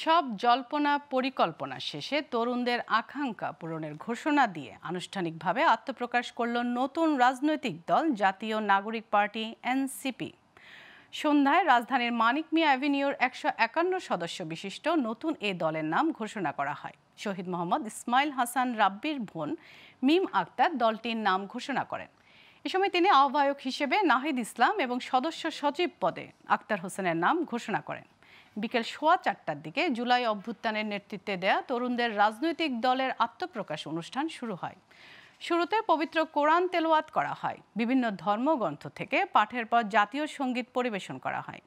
সব জল্পনা পরিকল্পনা শেষে তরুণদের আকাঙ্ক্ষা পূরণের ঘোষণা দিয়ে আনুষ্ঠানিকভাবে আত্মপ্রকাশ করল নতুন রাজনৈতিক দল জাতীয় নাগরিক পার্টি এনসিপি। সন্ধ্যায় রাজধানীর মানিক মিয়া অ্যাভিনিউর 151 সদস্য বিশিষ্ট নতুন এ দলের নাম ঘোষণা করা হয়। শহীদ মোহাম্মদ ইসমাইল হাসান রাব্বির বোন মিম আক্তার দলটির নাম ঘোষণা করেন। এ সময় তিনি আহ্বায়ক হিসেবে নাহিদ ইসলাম এবং সদস্য সচিব পদে আক্তার হোসেনের নাম ঘোষণা করেন। বিকেল 4:15টার দিকে জুলাই অভ্যুত্থানের নেতৃত্বে দেয়া তরুণদের রাজনৈতিক দলের আত্মপ্রকাশ অনুষ্ঠান শুরু হয়। শুরুতে পবিত্র কোরআন তেলাওয়াত করা হয়। বিভিন্ন ধর্মগ্রন্থ থেকে পাঠের পর জাতীয় সঙ্গীত পরিবেশন করা হয়।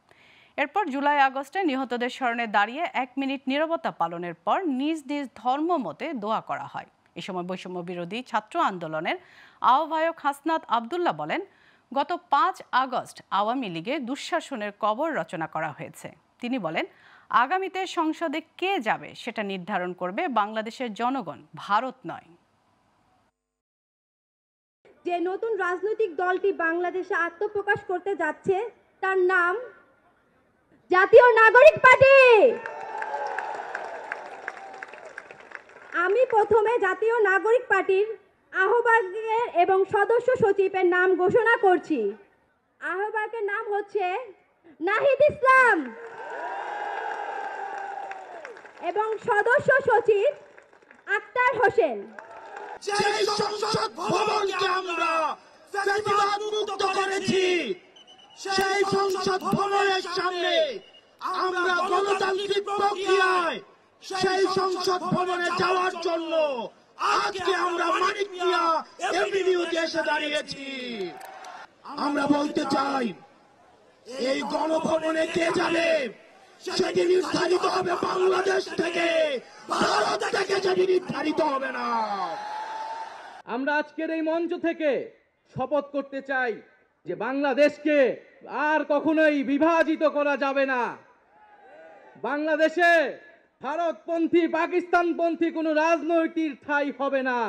এরপর জুলাই আগস্টে নিহতদের স্মরণে দাঁড়িয়ে 1 মিনিট নীরবতা পালনের পর নিজ নিজ ধর্ম মতে দোয়া করা হয়। এ সময় বৈষম্য বিরোধী ছাত্র আন্দোলনের আহ্বায়ক হাসনাত আবদুল্লাহ বলেন, গত 5 আগস্ট আওয়ামী লীগে দুঃশাসনের কবর রচনা করা হয়েছে। তিনি বলেন, আগামীতে সংসদে কে যাবে সেটা নির্ধারণ করবে বাংলাদেশের জনগণ, ভারত নয়। যে নতুন রাজনৈতিক দলটি বাংলাদেশে আত্মপ্রকাশ করতে যাচ্ছে তার নাম জাতীয় নাগরিক পার্টি। আমি প্রথমে জাতীয় নাগরিক পার্টির আহ্বায়কের এবং সদস্য সচিবের নাম ঘোষণা করছি। আহ্বায়কের নাম হচ্ছে নাহিদ ইসলাম এবং সদস্য সচিব আক্তার হোসেন। সেই সংসদ ভবনকে আমরা ফ্যাসিবাদ মুক্ত করেছি। সেই সংসদ ভবনের সামনে আমরা গণতান্ত্রিক প্রক্রিয়ায় সেই সংসদ ভবনে যাওয়ার জন্য আজকে আমরা মানিক মিয়া এভিনিউতে এসে দাঁড়িয়েছি। আমরা বলতে চাই, এই গণভবনে কে যাবে সেটি নির্ধারিত হবে বাংলাদেশ থেকে, ভারত থেকে সেটি নির্ধারিত হবে না। আমরা আজকের এই মঞ্চ থেকে শপথ করতে চাই যে বাংলাদেশকে আর কখনোই বিভাজিত করা যাবে না। বাংলাদেশে ভারতপন্থী পাকিস্তানপন্থী কোনো রাজনৈতিক ঠাঁই হবে না।